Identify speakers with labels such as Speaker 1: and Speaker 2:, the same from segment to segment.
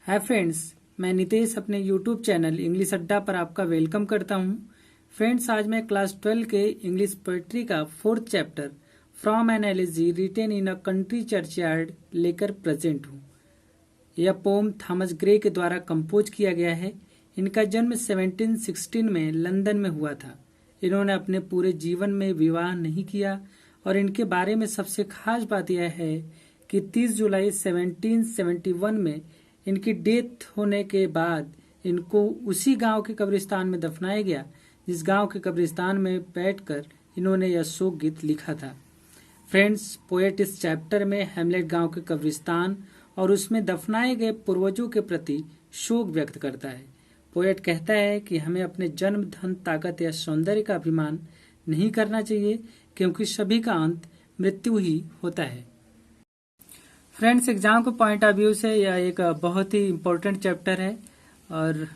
Speaker 1: Hi friends, मैं नितेश अपने YouTube channel English अड्डा पर आपका वेलकम करता हूं। फ्रेंड्स, आज मैं क्लास 12 के इंग्लिश पोएट्री का 4th chapter from an elegy written in a country churchyard लेकर प्रेजेंट हूं। यह पोम थॉमस ग्रे के द्वारा कंपोज किया गया है। इनका जन्म 1716 में लंदन में हुआ था। इन्होंने अपने पूरे जीवन में विवाह नहीं किया और इनके बारे में सबसे खास बात यह है कि 30 जुलाई 1771 में इनकी डेथ होने के बाद इनको उसी गांव के कब्रिस्तान में दफनाया गया जिस गांव के कब्रिस्तान में बैठकर इन्होंने यह शोक गीत लिखा था। फ्रेंड्स, पोएट इस चैप्टर में हैमलेट गांव के कब्रिस्तान और उसमें दफनाए गए पूर्वजों के प्रति शोक व्यक्त करता है। पोएट कहता है कि हमें अपने जन्म, धन, ताकत या सौंदर्य का अभिमान नहीं करना चाहिए क्योंकि सभी का अंत मृत्यु ही होता है। फ्रेंड्स, एग्जाम के पॉइंट ऑफ व्यू से यह एक बहुत ही इम्पोर्टेंट चैप्टर है और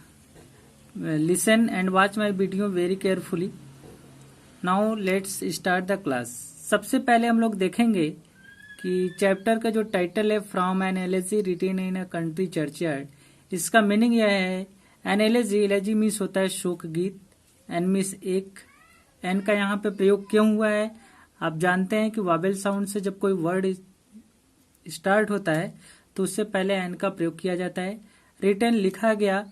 Speaker 1: listen and watch my video very carefully. Now let's start the class. सबसे पहले हम लोग देखेंगे कि चैप्टर का जो टाइटल है from an elegy written in a country churchyard, इसका मीनिंग यह है एन एलिजी मीन्स होता है शोक गीत, एन मीन्स एक। एन का यहाँ पे प्रयोग क्यों हुआ है? आप जानते हैं कि वावेल साउंड से जब कोई वर्ड स्टार्ट होता है तो उससे पहले एन का प्रयोग किया जाता है। रिटर्न लिखा गया,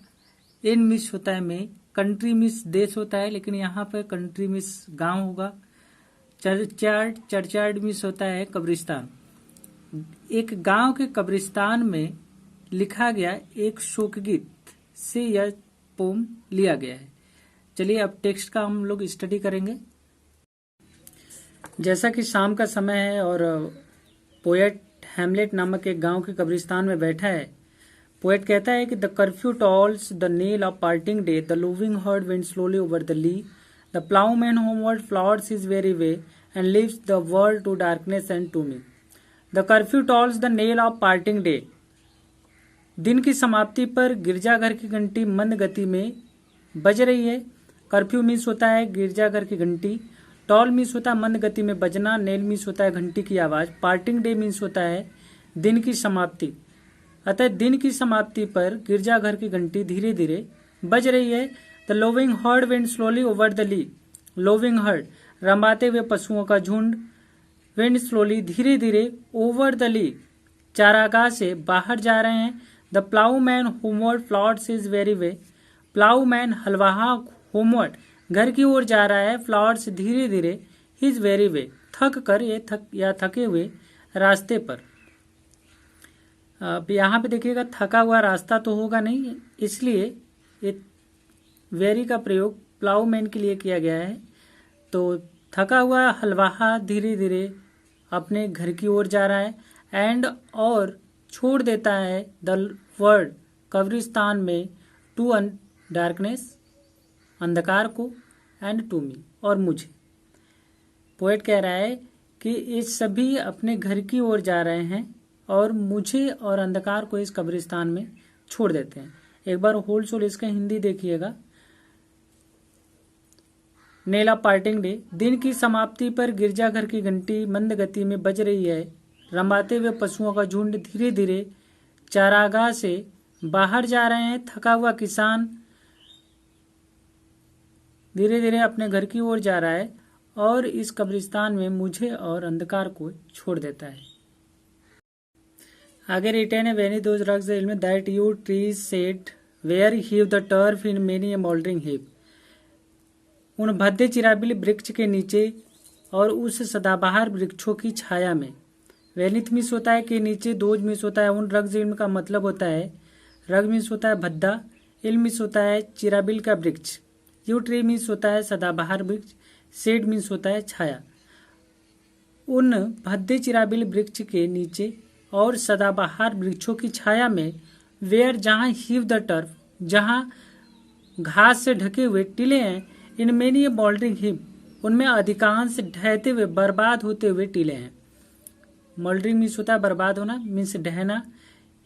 Speaker 1: इन मिस होता है में, कंट्री मिस देश होता है लेकिन यहाँ पर कंट्री मिस गांव होगा। चर्चयार्ड मिस होता है कब्रिस्तान। एक गांव के कब्रिस्तान में लिखा गया एक शोक गीत से यह पोम लिया गया है। चलिए अब टेक्स्ट का हम लोग स्टडी करेंगे। जैसा कि शाम का समय है और पोएट हैमलेट नामक एक गांव के कब्रिस्तान में बैठा है। पोएट कहता है कि the curfew tolls the knell of parting day, the lowing herd went slowly over the lea, the ploughman homeward plods his weary way and leaves the world to darkness and to me. The curfew tolls the knell of parting day, दिन की समाप्ति पर गिरजाघर की घंटी मंद गति में बज रही है। कर्फ्यू मीन्स होता है गिरजाघर की घंटी, टॉल मीन्स होता है मंद गति में बजना, नेल मीन्स होता है घंटी की आवाज, पार्टिंग डे मीन्स होता है दिन की समाप्ति। अतः दिन की समाप्ति पर गिरजाघर की घंटी धीरे धीरे बज रही है। The lowing herd went slowly over the lea, lowing herd रंबाते हुए पशुओं का झुंड, वेंट स्लोली धीरे धीरे, ओवर द ली चारागाह से बाहर जा रहे हैं। The ploughman homeward plods his weary way, ploughman हलवाहा होमवर्ड घर की ओर जा रहा है, फ्लॉट्स धीरे धीरे, हिज वेरी वे थक कर या थके हुए रास्ते पर। अब यहाँ पे देखिएगा थका हुआ रास्ता तो होगा नहीं, इसलिए ये वेरी का प्रयोग प्लाउमैन के लिए किया गया है। तो थका हुआ हलवाहा धीरे धीरे अपने घर की ओर जा रहा है एंड और छोड़ देता है द वर्ल्ड कब्रिस्तान में, टू डार्कनेस अंधकार को, एंड टू मी और मुझे। पोएट कह रहा है कि ये सभी अपने घर की ओर जा रहे हैं और मुझे और अंधकार को इस कब्रिस्तान में छोड़ देते हैं। एक बार होल सोल इसका हिंदी देखिएगा। नेला पार्टिंग डे, दिन की समाप्ति पर गिरजाघर की घंटी मंद गति में बज रही है। रंबाते हुए पशुओं का झुंड धीरे धीरे चारागाह से बाहर जा रहे हैं। थका हुआ किसान धीरे धीरे अपने घर की ओर जा रहा है और इस कब्रिस्तान में मुझे और अंधकार को छोड़ देता है। आगे रिटेन है वेनी दोज रग्स में that yew trees shade where heaves the turf in many a mouldering heap, उन भद्दे चिराबिल वृक्ष के नीचे और उस सदाबहार वृक्षों की छाया में। वेनिथ मिस होता है कि नीचे, दोज मिस होता है उन रग्स इल्म का मतलब होता है, रग मिस होता है भद्दा, इल्म मिस होता है चिराबिल का वृक्ष, यू ट्री मीन्स होता है सदाबहार वृक्ष, शेड मीन्स होता है छाया। उन भद्दे चिराबिल वृक्ष के नीचे और सदाबहार वृक्षों की छाया में, वेयर जहाँ हीव द टर्फ जहाँ घास से ढके हुए टीले हैं, इन मेनी ए मोल्डरिंग हिप उनमें अधिकांश ढहते हुए बर्बाद होते हुए टीले हैं। मोल्डरिंग मीन्स होता है बर्बाद होना, मीन्स ढहना,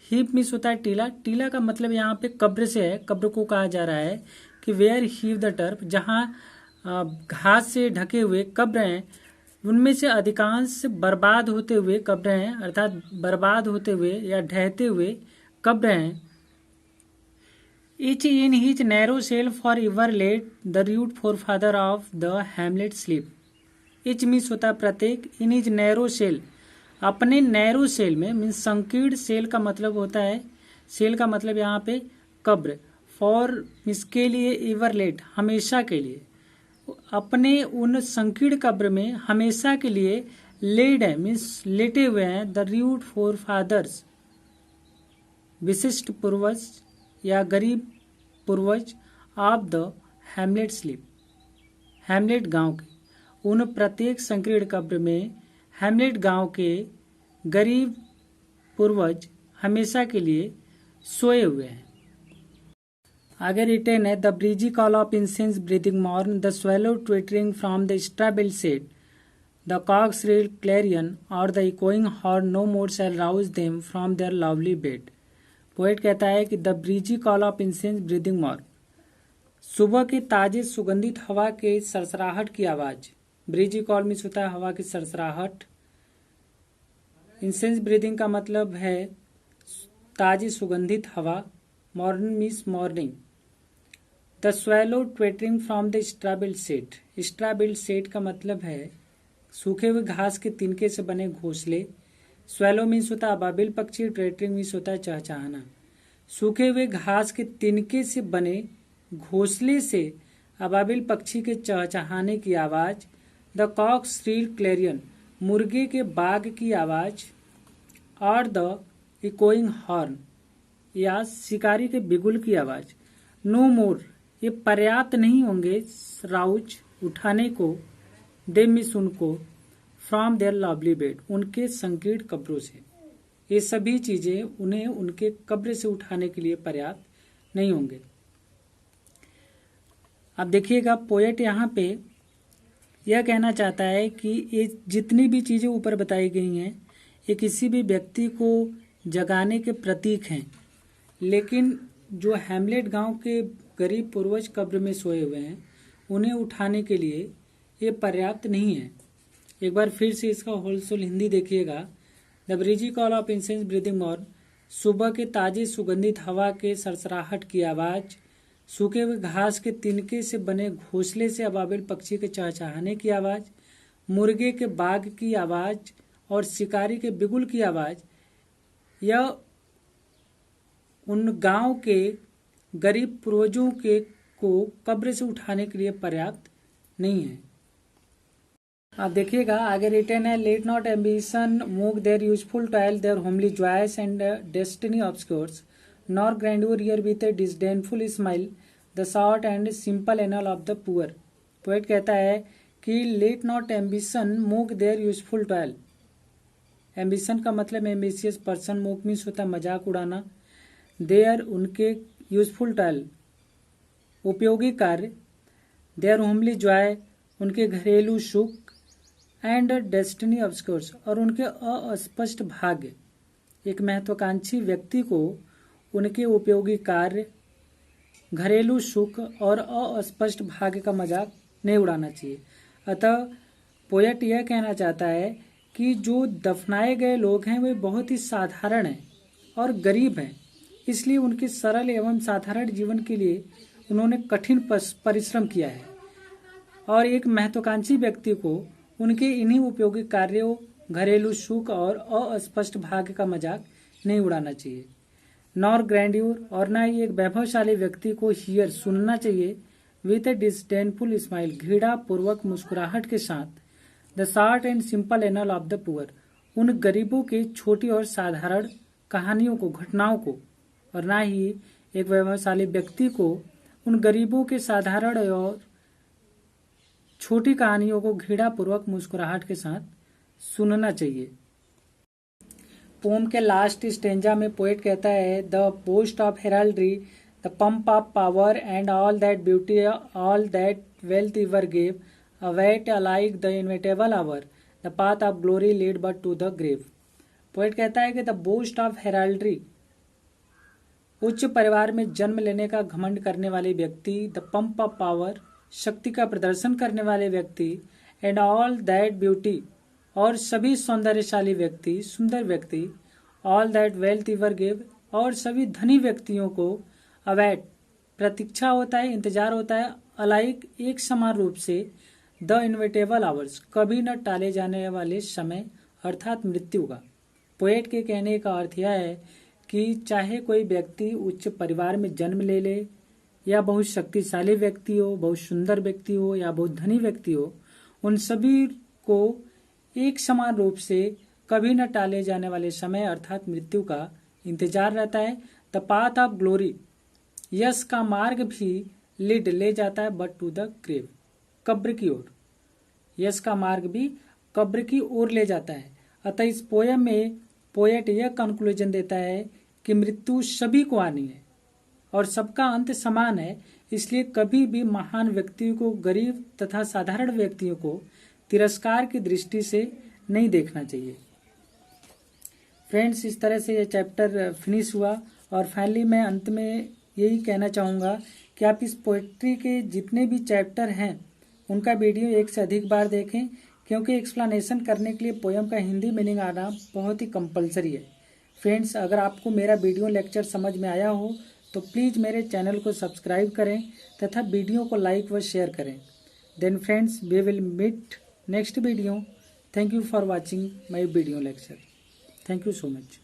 Speaker 1: हिप मीन्स होता है टीला। टीला का मतलब यहाँ पे कब्र से है, कब्र को कहा जा रहा है कि वेयर हीव द टर्फ जहाँ घास से ढके हुए कब्र हैं, उनमें से अधिकांश बर्बाद होते हुए कब्र हैं, अर्थात बर्बाद होते हुए या ढहते हुए कब्र हैं। Each in his narrow cell for ever let the rude forefather of the Hamlet sleep. Each means होता है प्रत्येक, इन इज नैरो सेल, अपने नैरो सेल में, मीन्स संकीर्ण सेल का मतलब होता है, सेल का मतलब यहाँ पे कब्र, फॉर इसके लिए, एवर लेट हमेशा के लिए, अपने उन संकीर्ण कब्र में हमेशा के लिए लेड है, मीन्स लेटे हुए हैं, द रूड फोर फादर्स विशिष्ट पूर्वज या गरीब पूर्वज of the Hamlet sleep, Hamlet गांव के, उन प्रत्येक संकीर्ण कब्र में हैमलेट गांव के गरीब पूर्वज हमेशा के लिए सोए हुए हैं। आगे रिटेन है, the breezy call of incense breathing morn, the swallow twittering from the straw built shed, the cock's shrill clarion or the echoing horn no more shall rouse them from their lowly bed. Poet कहता है कि the breezy call of incense breathing morn, सुबह की ताजे सुगंधित हवा के सरसराहट की आवाज, ब्रीजी कॉल मीन्स होता है हवा की सरसराहट, इंसेंस ब्रीथिंग का मतलब है ताजी सुगंधित हवा, morning means morning, the swallow twittering from the straw built shed, straw built shed का मतलब है सूखे हुए घास के तिनके से बने घोंसले, स्वेलो मीन्स होता है अबाबिल पक्षी, ट्वेटरिंग मीन्स होता है चहचहाना, सूखे हुए घास के तिनके से बने घोंसले से अबाबिल पक्षी के चहचहाने की आवाज, द कॉक श्रील क्लैरियन मुर्गे के बाग की आवाज, और द इकोइंग हॉर्न या शिकारी के बिगुल की आवाज, नो मोर ये पर्याप्त नहीं होंगे, राउज उठाने को, दे मिस उनको, फ्रॉम देयर लवली बेड उनके संकीर्ण कब्रों से, ये सभी चीजें उन्हें उनके कब्र से उठाने के लिए पर्याप्त नहीं होंगे। अब देखिएगा पोएट यहाँ पे यह कहना चाहता है कि ये जितनी भी चीजें ऊपर बताई गई हैं ये किसी भी व्यक्ति को जगाने के प्रतीक हैं, लेकिन जो हैमलेट गांव के गरीब पूर्वज कब्र में सोए हुए हैं उन्हें उठाने के लिए ये पर्याप्त नहीं है। एक बार फिर से इसका होलसेल हिंदी देखिएगा, the breezy call of incense breathing morn, सुबह के ताजे सुगंधित हवा के सरसराहट की आवाज, सूखे हुए घास के तिनके से बने घोंसले से अबाबिल पक्षी के चहचहाने की आवाज, मुर्गे के बाग की आवाज और शिकारी के बिगुल की आवाज, यह उन गांव के गरीब पूर्वजों के को कब्र से उठाने के लिए पर्याप्त नहीं है। आप देखिएगा आगे रिटर्न है, let not ambition mock their useful toil their homely joys and destiny obscure, nor grandeur hear with a disdainful smile the short and simple annals of the poor. Poet कहता है कि let not ambition mock their useful toil, ambition का मतलब ambitious person, move means होता है मजाक उड़ाना, there उनके यूजफुल टॉयल उपयोगी कार्य, देयर होमली जॉय उनके घरेलू सुख, एंड डेस्टिनी ऑब्सक्योर्स और उनके अस्पष्ट भाग्य, एक महत्वाकांक्षी व्यक्ति को उनके उपयोगी कार्य, घरेलू सुख और अस्पष्ट भाग्य का मजाक नहीं उड़ाना चाहिए। अतः पोएट यह कहना चाहता है कि जो दफनाए गए लोग हैं वे बहुत ही साधारण हैं और गरीब हैं, इसलिए उनके सरल एवं साधारण जीवन के लिए उन्होंने कठिन परिश्रम किया है, और एक महत्वाकांक्षी व्यक्ति को उनके इन्हीं उपयोगी कार्यों, घरेलू सुख और अस्पष्ट भाग्य का मजाक नहीं उड़ाना चाहिए। नॉर ग्रैंड्यूर और न ही एक वैभवशाली व्यक्ति को हियर सुनना चाहिए, विथ ए डिसडेनफुल स्माइल घृणा पूर्वक मुस्कुराहट के साथ, the short and simple annals of the poor उन गरीबों के छोटी और साधारण कहानियों को, घटनाओं को, और न ही एक वैभवशाली व्यक्ति को उन गरीबों के साधारण और छोटी कहानियों को घृणा पूर्वक मुस्कुराहट के साथ सुनना चाहिए। पोम के लास्ट स्टेंजा में पोएट कहता है, the boast of heraldry, the pomp of power and all that beauty, all that wealth ever gave, await alike the inevitable hour, the path of glory lead but to the grave. Poet कहता है कि the boast of हेराल्ड्री, उच्च परिवार में जन्म लेने का घमंड करने वाले व्यक्ति, द पंप ऑफ पावर, शक्ति का प्रदर्शन करने वाले व्यक्ति, एंड ऑल दैट ब्यूटी, और सभी सौंदर्यशाली व्यक्ति, सुंदर व्यक्ति, all that wealth ever give, और सभी धनी व्यक्तियों को अवैट प्रतीक्षा होता है, इंतजार होता है। अलाइक एक समान रूप से। द इनविटेबल आवर्स कभी न टाले जाने वाले समय अर्थात मृत्यु का। पोएट के कहने का अर्थ यह है कि चाहे कोई व्यक्ति उच्च परिवार में जन्म ले ले या बहुत शक्तिशाली व्यक्ति हो, बहुत सुंदर व्यक्ति हो या बहुत धनी व्यक्ति हो, उन सभी को एक समान रूप से कभी न टाले जाने वाले समय अर्थात मृत्यु का इंतजार रहता है। द पाथ ऑफ ग्लोरी यश का मार्ग भी लीड ले जाता है बट टू द ग्रेव कब्र की ओर। यश का मार्ग भी कब्र की ओर ले जाता है। अतः इस पोयम में पोएट यह कंक्लूजन देता है कि मृत्यु सभी को आनी है और सबका अंत समान है, इसलिए कभी भी महान व्यक्तियों को गरीब तथा साधारण व्यक्तियों को तिरस्कार की दृष्टि से नहीं देखना चाहिए। फ्रेंड्स, इस तरह से ये चैप्टर फिनिश हुआ और फाइनली मैं अंत में यही कहना चाहूँगा कि आप इस पोएट्री के जितने भी चैप्टर हैं उनका वीडियो एक से अधिक बार देखें, क्योंकि एक्सप्लेनेशन करने के लिए पोयम का हिंदी मीनिंग आना बहुत ही कंपलसरी है। फ्रेंड्स, अगर आपको मेरा वीडियो लेक्चर समझ में आया हो तो प्लीज़ मेरे चैनल को सब्सक्राइब करें तथा वीडियो को लाइक व शेयर करें। Then friends, we will meet next video. Thank you for watching my video lecture. Thank you so much.